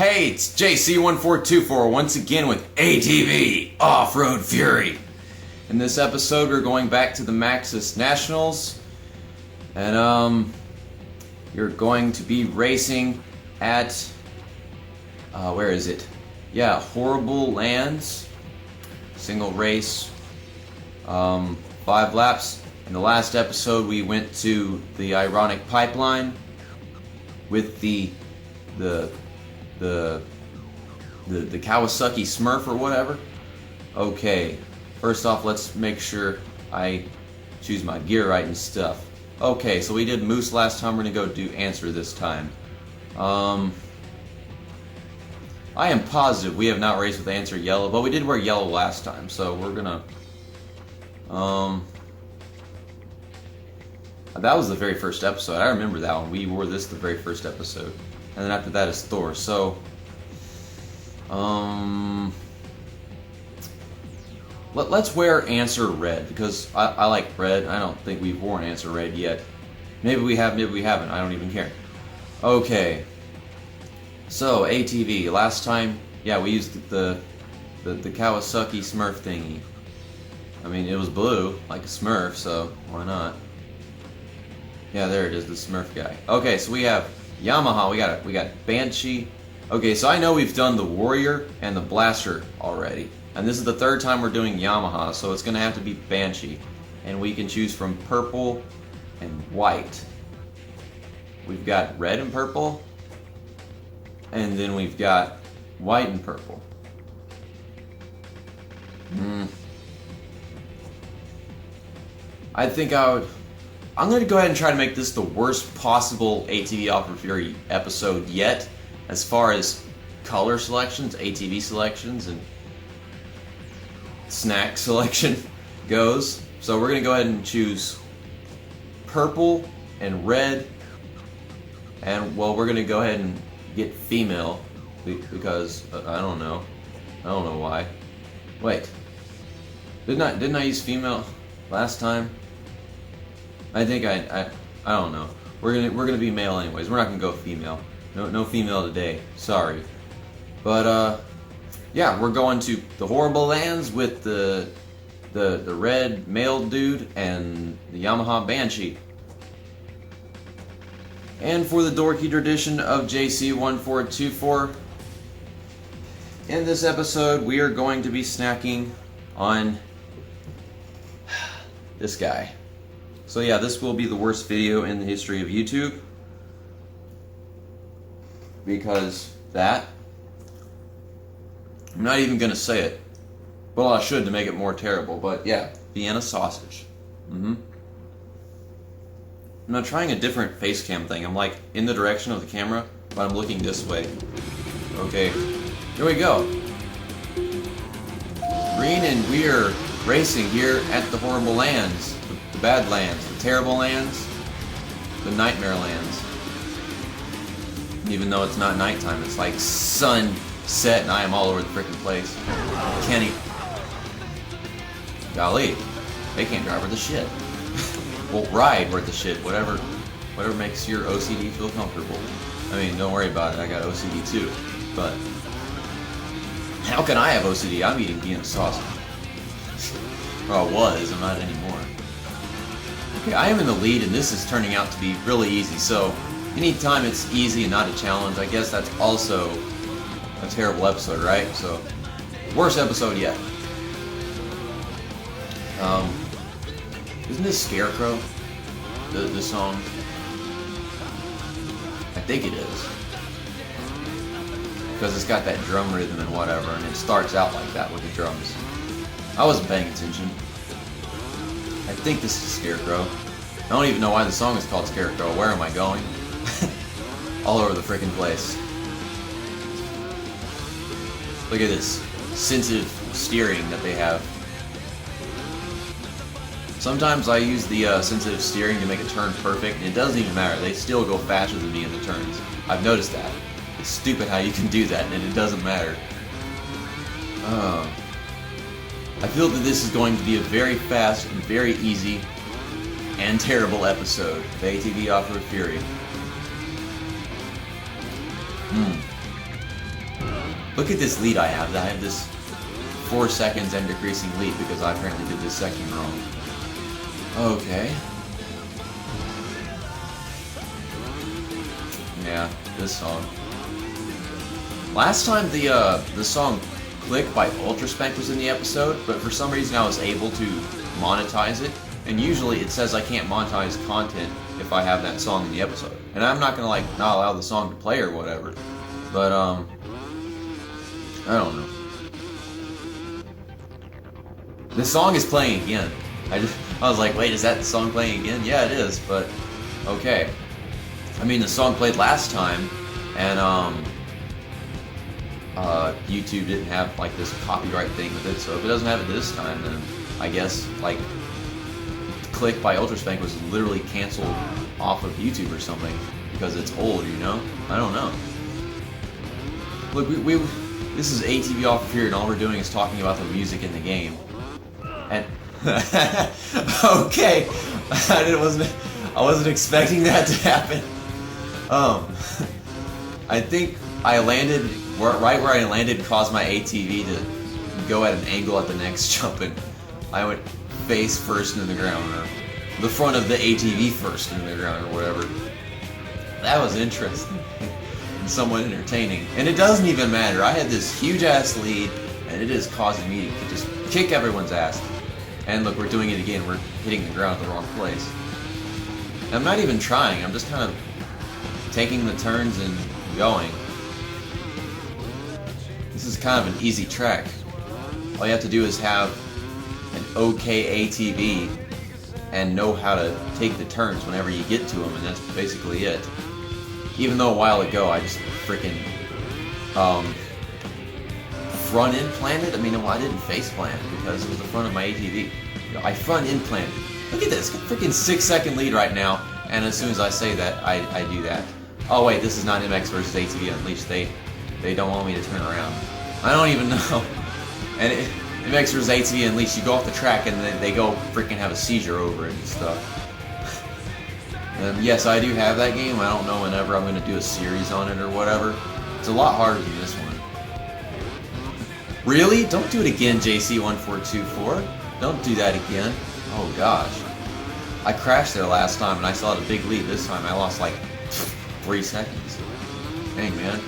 Hey, it's JC1424 once again with ATV Offroad Fury. In this episode, we're going back to the Maxis Nationals, and you're going to be racing at where is it? Yeah, Horrible Lands. Single race, 5 laps. In the last episode, we went to the Ironic Pipeline with the Kawasaki Smurf or whatever. Okay, first off, let's make sure I choose my gear right and stuff. Okay, so we did Moose last time. We're gonna go do Answer this time. I am positive we have not raced with Answer yellow, but we did wear yellow last time, so we're gonna that was the very first episode. I remember that one. We wore this the very first episode. And then after that is Thor. So let's wear Answer red because I like red. I don't think we've worn Answer red yet. Maybe we have, maybe we haven't. I don't even care. Okay. So ATV. Last time, yeah, we used the Kawasaki Smurf thingy. I mean, it was blue like a Smurf, so why not? Yeah, there it is, the Smurf guy. Okay, so we have Yamaha. We got Banshee. Okay, so I know we've done the Warrior and the Blaster already, and this is the third time we're doing Yamaha, so it's gonna have to be Banshee, and we can choose from purple and white. We've got red and purple, and then we've got white and purple. I think I'm going to go ahead and try to make this the worst possible ATV Offroad Fury episode yet, as far as color selections, ATV selections, and snack selection goes. So we're going to go ahead and choose purple and red, and well, we're going to go ahead and get female because I don't know why. Wait, didn't I use female last time? I think I don't know. We're gonna be male anyways. We're not gonna go female. No female today. Sorry. But yeah, we're going to the Horrible Lands with the red male dude and the Yamaha Banshee. And for the dorky tradition of JC1424, in this episode we are going to be snacking on this guy. So yeah, this will be the worst video in the history of YouTube, because that, I'm not even gonna say it. Well, I should to make it more terrible, but yeah, Vienna sausage. I'm not trying a different face cam thing. I'm like in the direction of the camera, but I'm looking this way. Okay, here we go. Green, and we're racing here at the Horrible Lands. The Badlands, the Terrible Lands, the Nightmare Lands. Even though it's not nighttime, it's like sunset and I am all over the freaking place. Kenny. Golly, they can't drive worth the shit. Well, ride worth the shit, whatever makes your OCD feel comfortable. I mean, don't worry about it, I got OCD too. But how can I have OCD? I'm eating Vienna sausage. Well, I was, I'm not anymore. Okay, I am in the lead, and this is turning out to be really easy, so anytime it's easy and not a challenge, I guess that's also a terrible episode, right? So, worst episode yet. Isn't this Scarecrow, the song? I think it is. Because it's got that drum rhythm and whatever, and it starts out like that with the drums. I wasn't paying attention. I think this is Scarecrow. I don't even know why the song is called Scarecrow. Where am I going? All over the freaking place. Look at this sensitive steering that they have. Sometimes I use the sensitive steering to make a turn perfect, and it doesn't even matter. They still go faster than me in the turns. I've noticed that. It's stupid how you can do that, and it doesn't matter. I feel that this is going to be a very fast and very easy and terrible episode of ATV Offroad Fury. Look at this lead I have. I have this 4 seconds and decreasing lead because I apparently did this section wrong. Okay. Yeah, this song. Last time the song Click by Ultraspank was in the episode, but for some reason I was able to monetize it, and usually it says I can't monetize content if I have that song in the episode. And I'm not gonna like not allow the song to play or whatever, but I don't know. The song is playing again. I was like, wait, is that the song playing again? Yeah, it is, but okay. I mean, the song played last time, and YouTube didn't have like this copyright thing with it, so if it doesn't have it this time, then I guess like Click by Ultraspank was literally canceled off of YouTube or something because it's old, you know? I don't know. Look, this is ATV Offroad, and all we're doing is talking about the music in the game. And okay, I wasn't expecting that to happen. I think I landed right where I landed caused my ATV to go at an angle at the next jump, and I went face first into the ground, or the front of the ATV first into the ground, or whatever. That was interesting and somewhat entertaining. And it doesn't even matter. I had this huge ass lead, and it is causing me to just kick everyone's ass. And look, we're doing it again. We're hitting the ground at the wrong place. I'm not even trying. I'm just kind of taking the turns and going. This is kind of an easy track. All you have to do is have an okay ATV and know how to take the turns whenever you get to them, and that's basically it. Even though a while ago I just freaking front end planted. I mean, no, I didn't face plant because it was the front of my ATV. I front end planted. Look at this, freaking 6-second lead right now, and as soon as I say that, I do that. Oh wait, this is not MX versus ATV Unleashed. They don't want me to turn around. I don't even know. And MX versus ATV Unleashed, you go off the track and then they go freaking have a seizure over it and stuff. Yes, I do have that game. I don't know whenever I'm going to do a series on it or whatever. It's a lot harder than this one. Really? Don't do it again, JC1424. Don't do that again. Oh gosh. I crashed there last time and I still had a big lead. This time I lost like 3 seconds. Dang, man.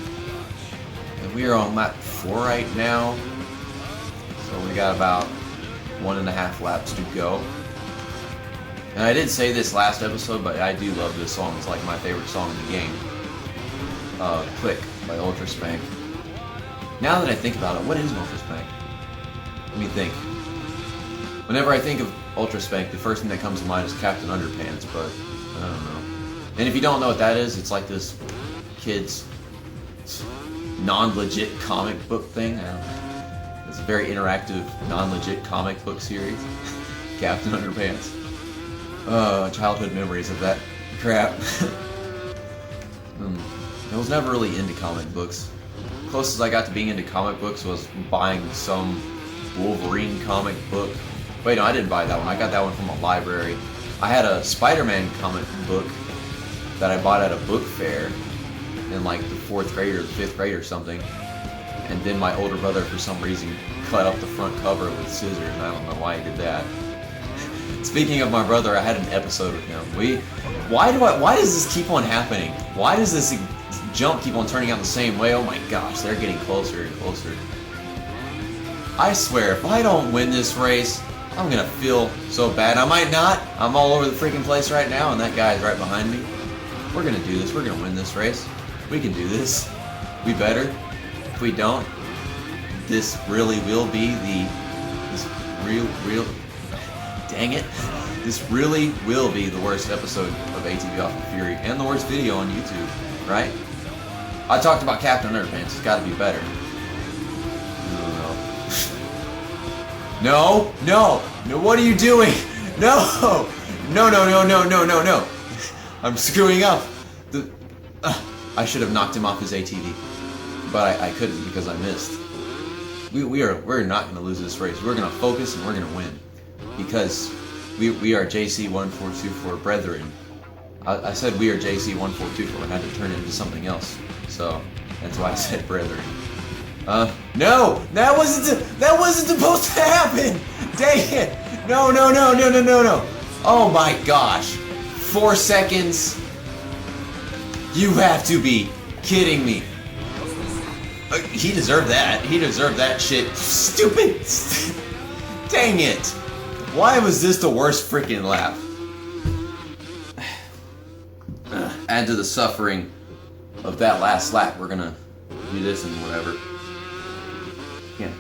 And we are on lap 4 right now. So we got about 1.5 laps to go. And I did say this last episode, but I do love this song. It's like my favorite song in the game. Click by Ultraspank. Now that I think about it, what is Ultraspank? Let me think. Whenever I think of Ultraspank, the first thing that comes to mind is Captain Underpants, but I don't know. And if you don't know what that is, it's like this kid's non-legit comic book thing. I don't know. It's a very interactive, non-legit comic book series. Captain Underpants. Childhood memories of that crap. I was never really into comic books. Closest I got to being into comic books was buying some Wolverine comic book. Wait, no, I didn't buy that one. I got that one from a library. I had a Spider-Man comic book that I bought at a book fair in like the 4th grade or the 5th grade or something. And then my older brother, for some reason, cut up the front cover with scissors, and I don't know why he did that. Speaking of my brother, I had an episode with him. Why does this keep on happening? Why does this jump keep on turning out the same way? Oh my gosh, they're getting closer and closer. I swear, if I don't win this race, I'm gonna feel so bad. I might not. I'm all over the freaking place right now, and that guy is right behind me. We're gonna do this. We're gonna win this race. We can do this. We better. If we don't, this really will be dang it. This really will be the worst episode of ATV Offroad Fury, and the worst video on YouTube, right? I talked about Captain Underpants. It's gotta be better. No, no, no, what are you doing? No, no, no, no, no, no, no, no. I'm screwing up. I should have knocked him off his ATV, but I couldn't because I missed. We're not going to lose this race. We're going to focus and we're going to win because we are JC1424 brethren. I said we are JC1424 and had to turn it into something else, so that's why I said brethren. No! That wasn't supposed to happen! Dang it! No, no, no, no, no, no, no! Oh my gosh! 4 seconds? You have to be kidding me! He deserved that. He deserved that shit. Stupid! Dang it! Why was this the worst freaking lap? Add to the suffering of that last lap, we're gonna do this and whatever. Yeah.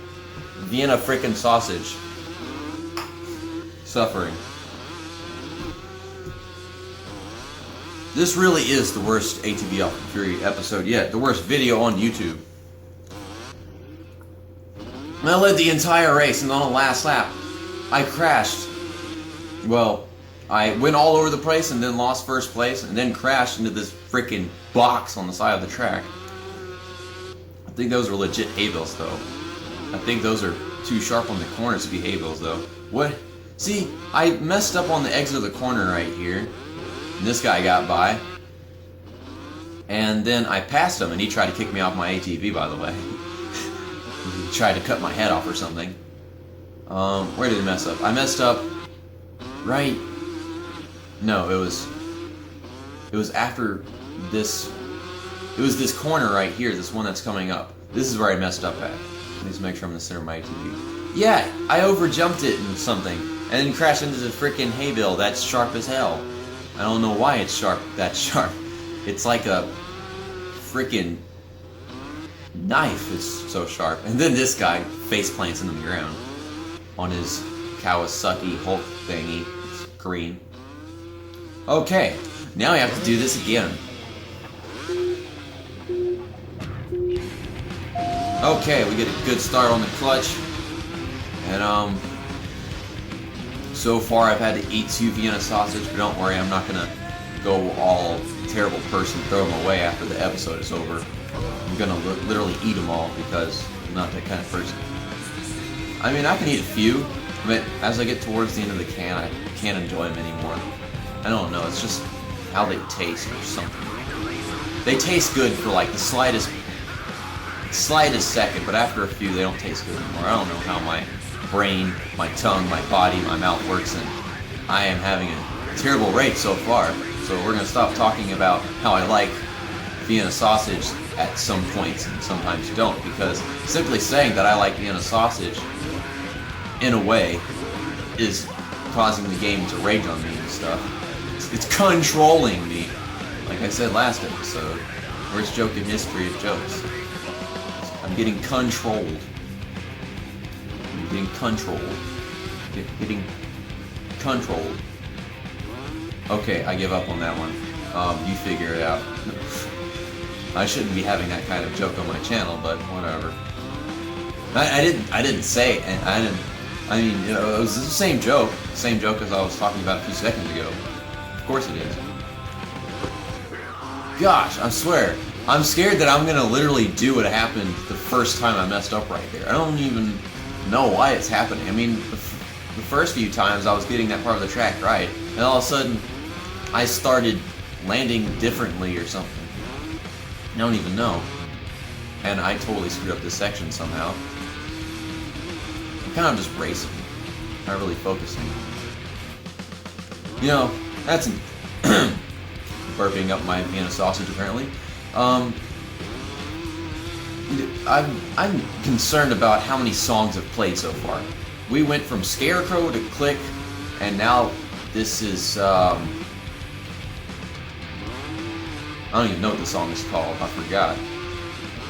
Vienna freaking sausage. Suffering. This really is the worst ATV Offroad episode yet. The worst video on YouTube. I led the entire race, and on the last lap, I crashed. Well, I went all over the place and then lost first place, and then crashed into this freaking box on the side of the track. I think those are legit hay bales, though. I think those are too sharp on the corners to be hay bales, though. What? See, I messed up on the exit of the corner right here. And this guy got by. And then I passed him, and he tried to kick me off my ATV, by the way. He tried to cut my head off or something. Where did I mess up? I messed up right... No, it was after this... It was this corner right here, this one that's coming up. This is where I messed up at. Let me make sure I'm in the center of my ATV. Yeah, I overjumped it and something, and then crashed into the freaking hay bale that's sharp as hell. I don't know why it's sharp, that sharp. It's like a freaking knife is so sharp. And then this guy face plants into the ground on his Kawasaki Hulk thingy. It's green. Okay, now I have to do this again. Okay, we get a good start on the clutch. And so far I've had to eat 2 Vienna sausage, but don't worry, I'm not gonna go all terrible person, throw them away after the episode is over. I'm gonna literally eat them all because I'm not that kind of person. I mean, I can eat a few, but as I get towards the end of the can, I can't enjoy them anymore. I don't know, it's just how they taste or something. They taste good for like the slightest second, but after a few, they don't taste good anymore. I don't know how my brain, my tongue, my body, my mouth works, and I am having a terrible rate so far. So we're going to stop talking about how I like Vienna sausage at some points and sometimes don't, because simply saying that I like Vienna sausage in a way is causing the game to rage on me and stuff. It's controlling me. Like I said last episode, worst joke in history of jokes. I'm getting controlled. Getting controlled. Getting controlled. Okay, I give up on that one. You figure it out. I shouldn't be having that kind of joke on my channel, but whatever. I didn't say it, and I mean, you know, it was the same joke as I was talking about a few seconds ago. Of course it is. Gosh, I swear, I'm scared that I'm gonna literally do what happened the first time I messed up right there. I don't even know why it's happening. I mean, the first few times I was getting that part of the track right, and all of a sudden I started landing differently or something. I don't even know. And I totally screwed up this section somehow. I'm kind of just racing, not really focusing. You know, that's burping up my Vienna sausage apparently. I'm concerned about how many songs have played so far. We went from Scarecrow to Click, and now this is, I don't even know what the song is called. I forgot.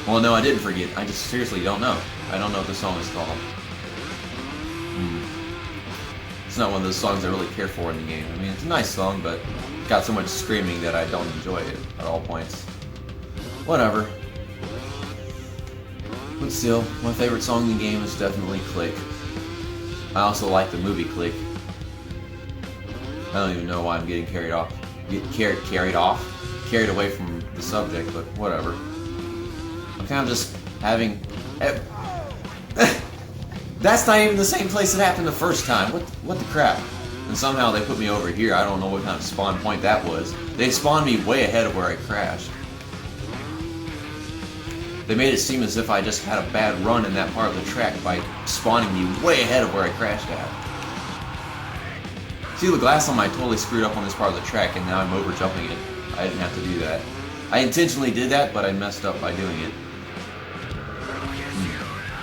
Well, no, I didn't forget. I just seriously don't know. I don't know what the song is called. It's not one of those songs I really care for in the game. I mean, it's a nice song, but it's got so much screaming that I don't enjoy it at all points. Whatever. But still, my favorite song in the game is definitely Click. I also like the movie Click. I don't even know why I'm getting carried away from the subject, but whatever. I'm kind of just having... That's not even the same place that happened the first time. What the crap? And somehow they put me over here. I don't know what kind of spawn point that was. They spawned me way ahead of where I crashed. They made it seem as if I just had a bad run in that part of the track by spawning me way ahead of where I crashed at. See, the last time I totally screwed up on this part of the track, and now I'm over jumping it. I didn't have to do that. I intentionally did that, but I messed up by doing it.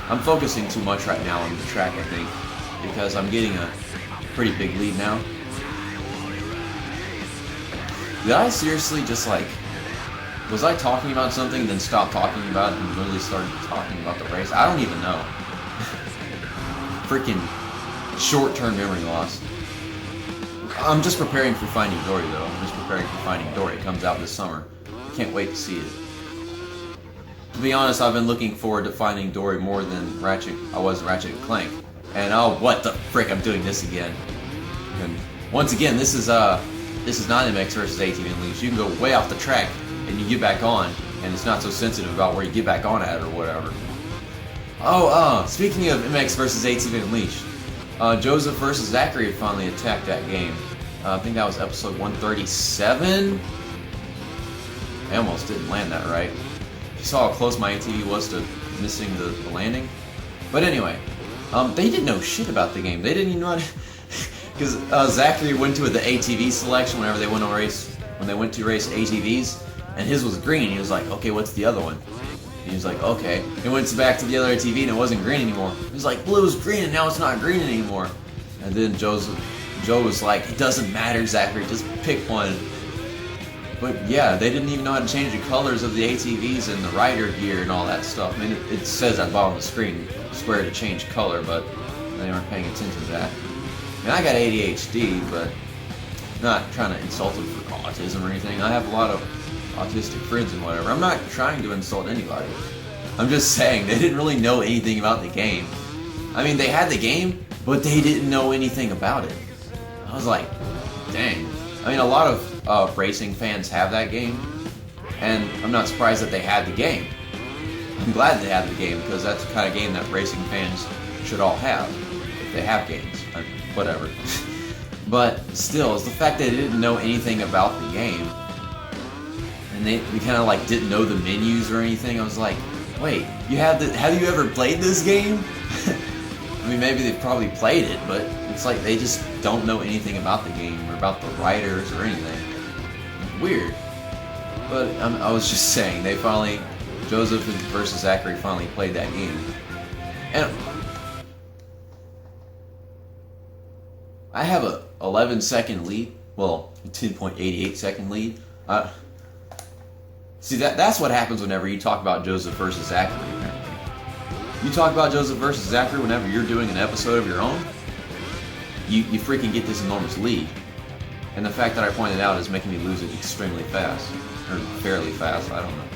I'm focusing too much right now on the track, I think, because I'm getting a pretty big lead now. Did I seriously just like... Was I talking about something, then stopped talking about it, and literally started talking about the race? I don't even know. Freaking short-term memory loss. I'm just preparing for Finding Dory, though. I'm just preparing for Finding Dory. It comes out this summer. I can't wait to see it. To be honest, I've been looking forward to Finding Dory more than Ratchet & Clank. And oh, what the frick, I'm doing this again. And once again, this is not MX versus ATV Unleashed. You can go way off the track, and you get back on, and it's not so sensitive about where you get back on at or whatever. Oh, speaking of MX versus ATV Unleashed, Joseph versus Zachary finally attacked that game. I think that was episode 137? I almost didn't land that right. You saw how close my ATV was to missing the landing. But anyway, they didn't know shit about the game. They didn't even know how to... Because Zachary went to the ATV selection whenever they went to race ATVs, and his was green. He was like, okay, what's the other one? And he was like, okay. He went back to the other ATV and it wasn't green anymore. He was like, blue is green and now it's not green anymore. And then Joe was like, it doesn't matter, Zachary, just pick one. But yeah, they didn't even know how to change the colors of the ATVs and the rider gear and all that stuff. I mean, it says at the bottom of the screen, square to change color, but they weren't paying attention to that. And I got ADHD, but not trying to insult them for autism or anything. I have a lot of autistic friends and whatever. I'm not trying to insult anybody. I'm just saying they didn't really know anything about the game. I mean, they had the game, but they didn't know anything about it. I was like, dang. I mean, a lot of racing fans have that game, and I'm not surprised that they had the game. I'm glad they had the game, because that's the kind of game that racing fans should all have, if they have games. Whatever. But still, it's the fact that they didn't know anything about the game, and they kind of like didn't know the menus or anything. I was like, wait, have you ever played this game? I mean, maybe they've probably played it, but it's like they just don't know anything about the game or about the writers or anything. Weird. But I was just saying, Joseph versus Zachary finally played that game. And I have a 11-second lead. Well, 10.88 second lead. See, that's what happens whenever you talk about Joseph versus Zachary, apparently. You talk about Joseph versus Zachary whenever you're doing an episode of your own, you freaking get this enormous lead. And the fact that I pointed out is making me lose it extremely fast. Or fairly fast, I don't know.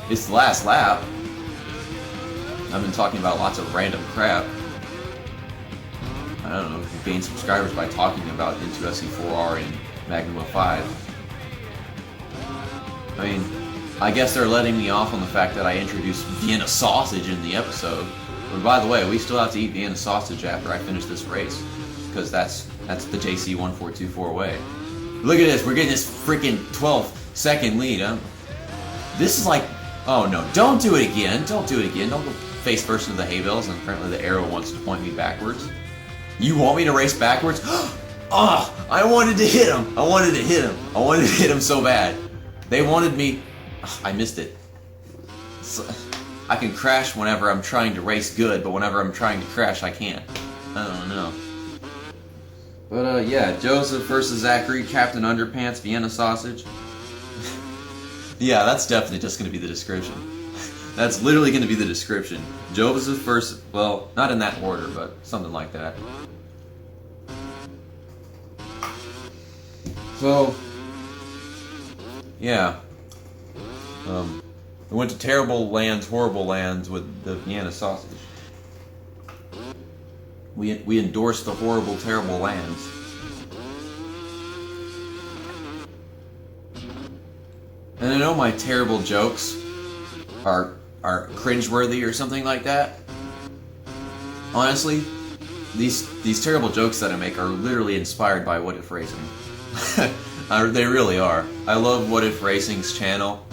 It's the last lap. I've been talking about lots of random crap. I don't know, gain subscribers by talking about Into SE4R and Magnum 5. I mean, I guess they're letting me off on the fact that I introduced Vienna sausage in the episode. But by the way, we still have to eat Vienna sausage after I finish this race, because that's the JC1424 way. Look at this, we're getting this freaking 12-second lead. This is like, oh no, don't do it again, don't do it again. Don't go face first into the hay bales, and apparently the arrow wants to point me backwards. You want me to race backwards? Oh, I wanted to hit him. I wanted to hit him. I wanted to hit him so bad. They wanted me. I missed it. So, I can crash whenever I'm trying to race good, but whenever I'm trying to crash, I can't. I don't know. But yeah, Joseph versus Zachary, Captain Underpants, Vienna sausage. Yeah, that's definitely just going to be the description. That's literally going to be the description. Joseph versus, well, not in that order, but something like that. So, yeah. We went to terrible lands, horrible lands with the Vienna sausage. We endorsed the horrible, terrible lands. And I know my terrible jokes are cringeworthy or something like that. Honestly, these terrible jokes that I make are literally inspired by What If Racing. They really are. I love What If Racing's channel.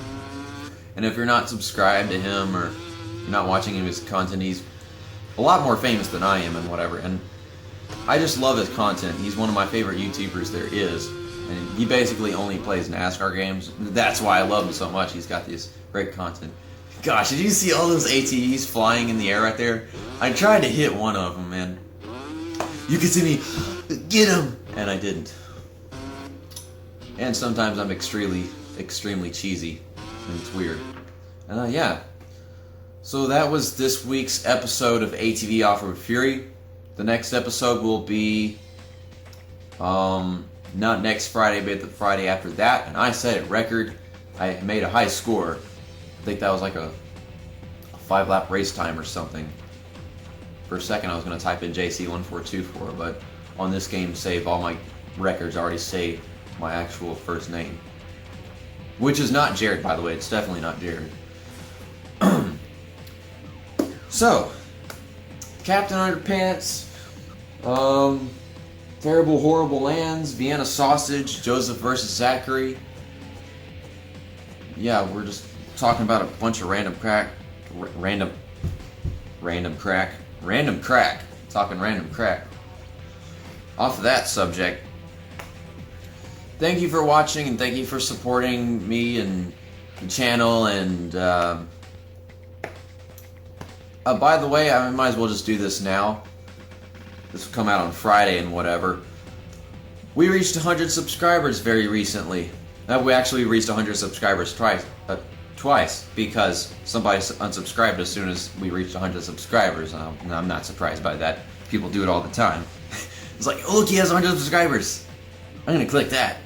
And if you're not subscribed to him or you're not watching any of his content, he's a lot more famous than I am and whatever. And I just love his content. He's one of my favorite YouTubers there is. And he basically only plays NASCAR games. That's why I love him so much. He's got this great content. Gosh, did you see all those ATVs flying in the air right there? I tried to hit one of them, and you could see me get him, and I didn't. And sometimes I'm extremely cheesy, and it's weird. Yeah. So that was this week's episode of ATV Offroad Fury. The next episode will be not next Friday, but the Friday after that. And I set a record. I made a high score. I think that was like a 5-lap race time or something. For a second I was going to type in JC1424, but on this game save, all my records already say my actual first name. Which is not Jared, by the way. It's definitely not Jared. So, Captain Underpants, Terrible Horrible Lands, Vienna Sausage, Joseph versus Zachary. Yeah, we're just talking about a bunch of random crack. Talking random crack. Off of that subject, thank you for watching and thank you for supporting me and the channel. And by the way, I might as well just do this now. This will come out on Friday and whatever. We reached 100 subscribers very recently. We actually reached 100 subscribers twice because somebody unsubscribed as soon as we reached 100 subscribers. And I'm not surprised by that. People do it all the time. It's like, oh, look, he has 100 subscribers. I'm going to click that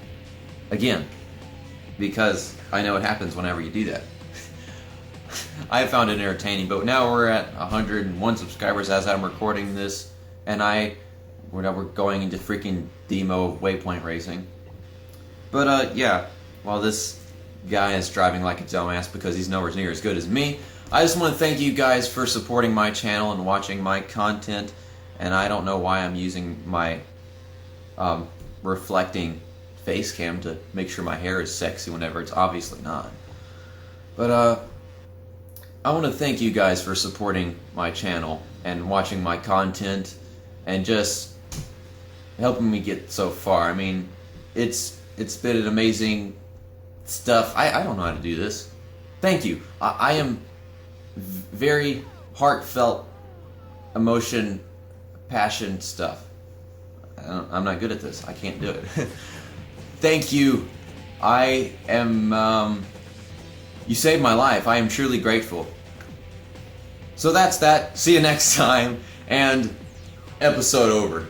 again because I know it happens whenever you do that. I found it entertaining, but now we're at 101 subscribers as I'm recording this, and we're going into freaking demo waypoint racing. But yeah, while this guy is driving like a dumbass because he's nowhere near as good as me, I just want to thank you guys for supporting my channel and watching my content. And I don't know why I'm using my reflecting face cam to make sure my hair is sexy whenever it's obviously not. But I want to thank you guys for supporting my channel and watching my content and just helping me get so far. I mean, it's been an amazing stuff. I don't know how to do this. Thank you. I am very heartfelt, passion stuff. I'm not good at this. I can't do it. Thank you. I am, you saved my life. I am truly grateful. So that's that. See you next time. And episode over.